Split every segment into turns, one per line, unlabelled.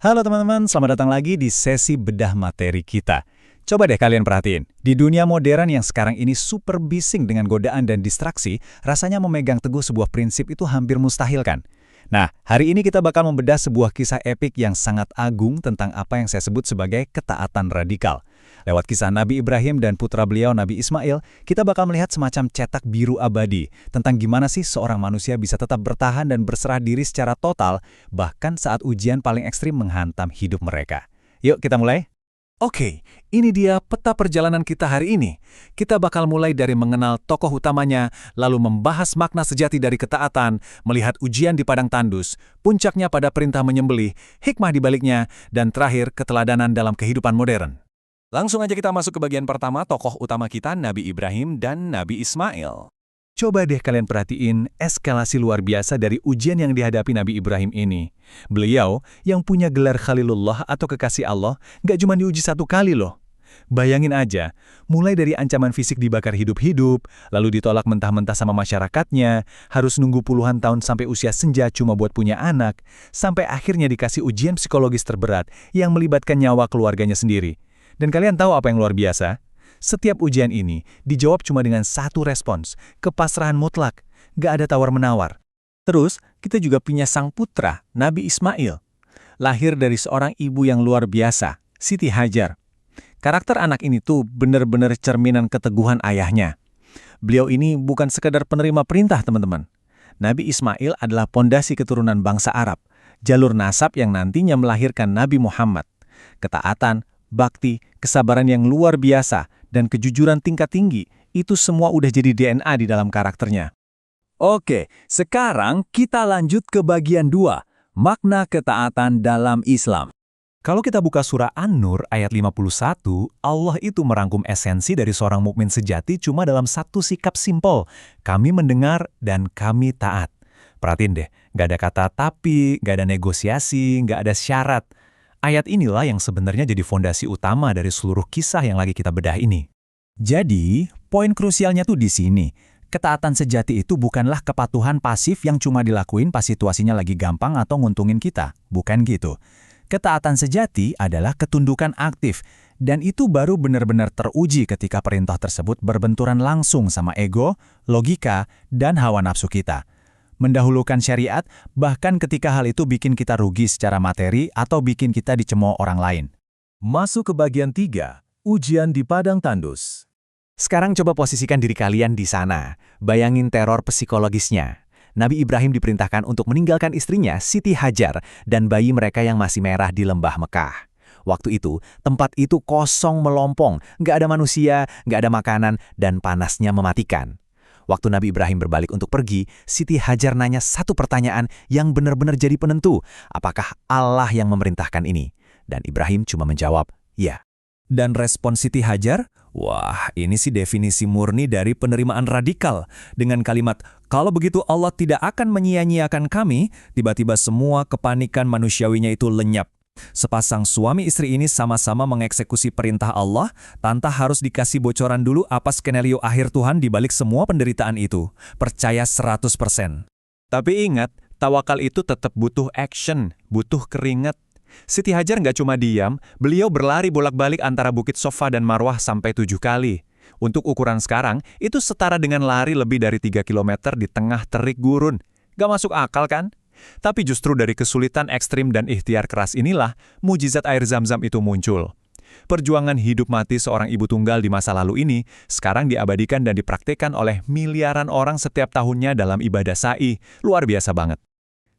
Halo teman-teman, selamat datang lagi di sesi bedah materi kita. Coba deh kalian perhatiin, di dunia modern yang sekarang ini super bising dengan godaan dan distraksi, rasanya memegang teguh sebuah prinsip itu hampir mustahil kan? Nah, hari ini kita bakal membedah sebuah kisah epik yang sangat agung tentang apa yang saya sebut sebagai ketaatan radikal. Lewat kisah Nabi Ibrahim dan putra beliau Nabi Ismail, kita bakal melihat semacam cetak biru abadi tentang gimana sih seorang manusia bisa tetap bertahan dan berserah diri secara total, bahkan saat ujian paling ekstrim menghantam hidup mereka. Yuk kita mulai.
Oke, ini dia peta perjalanan kita hari ini. Kita bakal mulai dari mengenal tokoh utamanya, lalu membahas makna sejati dari ketaatan, melihat ujian di padang tandus, puncaknya pada perintah menyembelih, hikmah di baliknya, dan terakhir keteladanan dalam kehidupan modern. Langsung aja kita masuk ke bagian pertama, tokoh utama kita Nabi Ibrahim dan Nabi Ismail.
Coba deh kalian perhatiin eskalasi luar biasa dari ujian yang dihadapi Nabi Ibrahim ini. Beliau yang punya gelar Khalilullah atau kekasih Allah, nggak cuma diuji satu kali loh. Bayangin aja, mulai dari ancaman fisik dibakar hidup-hidup, lalu ditolak mentah-mentah sama masyarakatnya, harus nunggu puluhan tahun sampai usia senja cuma buat punya anak, sampai akhirnya dikasih ujian psikologis terberat yang melibatkan nyawa keluarganya sendiri. Dan kalian tahu apa yang luar biasa? Setiap ujian ini dijawab cuma dengan satu respons, kepasrahan mutlak, gak ada tawar-menawar.
Terus, kita juga punya sang putra, Nabi Ismail. Lahir dari seorang ibu yang luar biasa, Siti Hajar. Karakter anak ini tuh benar-benar cerminan keteguhan ayahnya. Beliau ini bukan sekadar penerima perintah, teman-teman. Nabi Ismail adalah pondasi keturunan bangsa Arab, jalur nasab yang nantinya melahirkan Nabi Muhammad. Ketaatan, bakti, kesabaran yang luar biasa, dan kejujuran tingkat tinggi, itu semua udah jadi DNA di dalam karakternya.
Oke, sekarang kita lanjut ke bagian 2, makna ketaatan dalam Islam.
Kalau kita buka surah An-Nur ayat 51, Allah itu merangkum esensi dari seorang mukmin sejati cuma dalam satu sikap simpel. Kami mendengar dan kami taat. Perhatiin deh, nggak ada kata tapi, nggak ada negosiasi, nggak ada syarat. Ayat inilah yang sebenarnya jadi fondasi utama dari seluruh kisah yang lagi kita bedah ini.
Jadi, poin krusialnya tuh di sini. Ketaatan sejati itu bukanlah kepatuhan pasif yang cuma dilakuin pas situasinya lagi gampang atau nguntungin kita. Bukan gitu. Ketaatan sejati adalah ketundukan aktif, dan itu baru benar-benar teruji ketika perintah tersebut berbenturan langsung sama ego, logika, dan hawa nafsu kita. Mendahulukan syariat, bahkan ketika hal itu bikin kita rugi secara materi atau bikin kita dicemooh orang lain.
Masuk ke bagian 3, ujian di padang tandus.
Sekarang coba posisikan diri kalian di sana. Bayangin teror psikologisnya. Nabi Ibrahim diperintahkan untuk meninggalkan istrinya, Siti Hajar, dan bayi mereka yang masih merah di lembah Mekah. Waktu itu, tempat itu kosong melompong, nggak ada manusia, nggak ada makanan, dan panasnya mematikan. Waktu Nabi Ibrahim berbalik untuk pergi, Siti Hajar nanya satu pertanyaan yang benar-benar jadi penentu. Apakah Allah yang memerintahkan ini? Dan Ibrahim cuma menjawab, ya.
Dan respon Siti Hajar, wah ini sih definisi murni dari penerimaan radikal. Dengan kalimat, kalau begitu Allah tidak akan menyia-nyiakan kami, tiba-tiba semua kepanikan manusiawinya itu lenyap. Sepasang suami istri ini sama-sama mengeksekusi perintah Allah, tanpa harus dikasih bocoran dulu apa skenario akhir Tuhan di balik semua penderitaan itu. Percaya 100%.
Tapi ingat, tawakal itu tetap butuh action, butuh keringat. Siti Hajar nggak cuma diam, beliau berlari bolak-balik antara Bukit Sofa dan Marwah sampai 7 kali. Untuk ukuran sekarang, itu setara dengan lari lebih dari 3 km di tengah terik gurun. Gak masuk akal kan? Tapi justru dari kesulitan ekstrim dan ikhtiar keras inilah, mujizat air Zam-Zam itu muncul. Perjuangan hidup mati seorang ibu tunggal di masa lalu ini, sekarang diabadikan dan dipraktikkan oleh miliaran orang setiap tahunnya dalam ibadah sa'i. Luar biasa banget.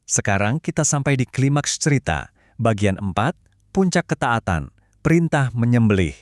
Sekarang kita sampai di klimaks cerita. Bagian 4, puncak ketaatan, perintah menyembelih.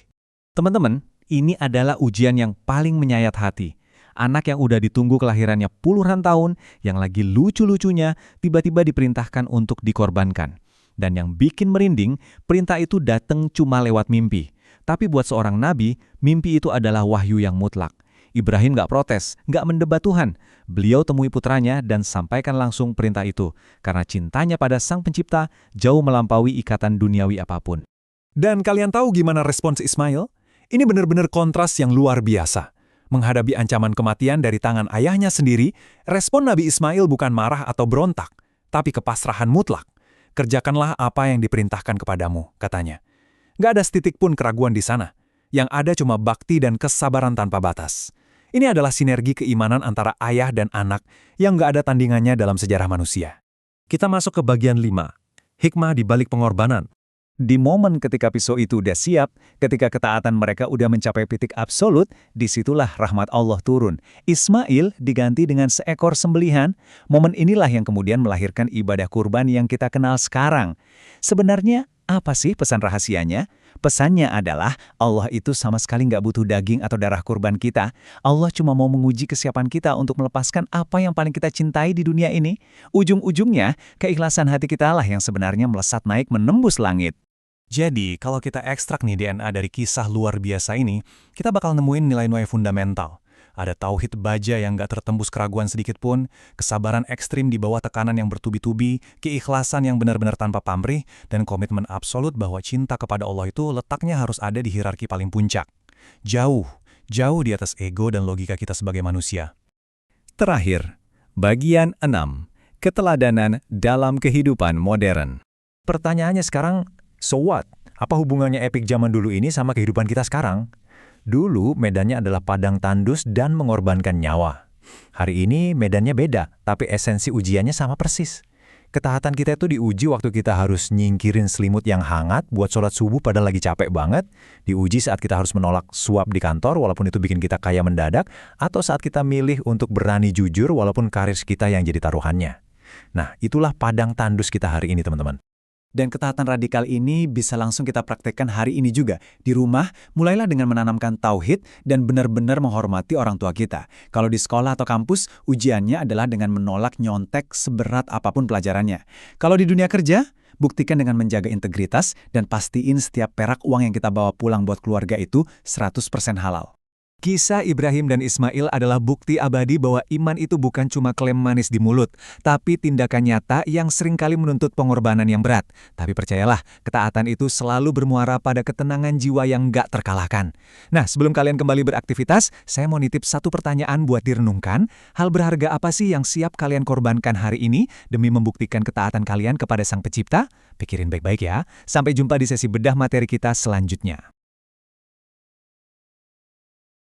Teman-teman, ini adalah ujian yang paling menyayat hati. Anak yang udah ditunggu kelahirannya puluhan tahun, yang lagi lucu-lucunya, tiba-tiba diperintahkan untuk dikorbankan. Dan yang bikin merinding, perintah itu datang cuma lewat mimpi. Tapi buat seorang nabi, mimpi itu adalah wahyu yang mutlak. Ibrahim nggak protes, nggak mendebat Tuhan. Beliau temui putranya dan sampaikan langsung perintah itu, karena cintanya pada Sang Pencipta jauh melampaui ikatan duniawi apapun.
Dan kalian tahu gimana respons Ismail? Ini benar-benar kontras yang luar biasa. Menghadapi ancaman kematian dari tangan ayahnya sendiri, respon Nabi Ismail bukan marah atau berontak, tapi kepasrahan mutlak.
Kerjakanlah apa yang diperintahkan kepadamu, katanya. Nggak ada setitik pun keraguan di sana. Yang ada cuma bakti dan kesabaran tanpa batas. Ini adalah sinergi keimanan antara ayah dan anak yang nggak ada tandingannya dalam sejarah manusia.
Kita masuk ke bagian 5. Hikmah di balik pengorbanan.
Di momen ketika pisau itu udah siap, ketika ketaatan mereka udah mencapai titik absolut, disitulah rahmat Allah turun. Ismail diganti dengan seekor sembelihan. Momen inilah yang kemudian melahirkan ibadah kurban yang kita kenal sekarang. Sebenarnya, apa sih pesan rahasianya? Pesannya adalah Allah itu sama sekali nggak butuh daging atau darah kurban kita. Allah cuma mau menguji kesiapan kita untuk melepaskan apa yang paling kita cintai di dunia ini. Ujung-ujungnya, keikhlasan hati kita lah yang sebenarnya melesat naik menembus langit. Jadi, kalau kita ekstrak nih DNA dari kisah luar biasa ini, kita bakal nemuin nilai-nilai fundamental. Ada tauhid baja yang nggak tertembus keraguan sedikit pun, kesabaran ekstrim di bawah tekanan yang bertubi-tubi, keikhlasan yang benar-benar tanpa pamrih, dan komitmen absolut bahwa cinta kepada Allah itu letaknya harus ada di hierarki paling puncak. Jauh di atas ego dan logika kita sebagai manusia.
Terakhir, bagian 6. Keteladanan dalam kehidupan modern.
Pertanyaannya sekarang, so what? Apa hubungannya epik zaman dulu ini sama kehidupan kita sekarang? Dulu medannya adalah padang tandus dan mengorbankan nyawa. Hari ini medannya beda, tapi esensi ujiannya sama persis. Ketaatan kita itu diuji waktu kita harus nyingkirin selimut yang hangat buat sholat subuh padahal lagi capek banget. Diuji saat kita harus menolak suap di kantor walaupun itu bikin kita kaya mendadak. Atau saat kita milih untuk berani jujur walaupun karir kita yang jadi taruhannya. Nah, itulah padang tandus kita hari ini, teman-teman.
Dan ketaatan radikal ini bisa langsung kita praktekkan hari ini juga. Di rumah, mulailah dengan menanamkan tauhid dan benar-benar menghormati orang tua kita. Kalau di sekolah atau kampus, ujiannya adalah dengan menolak nyontek seberat apapun pelajarannya. Kalau di dunia kerja, buktikan dengan menjaga integritas dan pastiin setiap perak uang yang kita bawa pulang buat keluarga itu 100% halal. Kisah Ibrahim dan Ismail adalah bukti abadi bahwa iman itu bukan cuma klaim manis di mulut, tapi tindakan nyata yang seringkali menuntut pengorbanan yang berat. Tapi percayalah, ketaatan itu selalu bermuara pada ketenangan jiwa yang nggak terkalahkan. Nah, sebelum kalian kembali beraktivitas, saya mau nitip satu pertanyaan buat direnungkan. Hal berharga apa sih yang siap kalian korbankan hari ini demi membuktikan ketaatan kalian kepada Sang Pencipta? Pikirin baik-baik ya. Sampai jumpa di sesi bedah materi kita selanjutnya.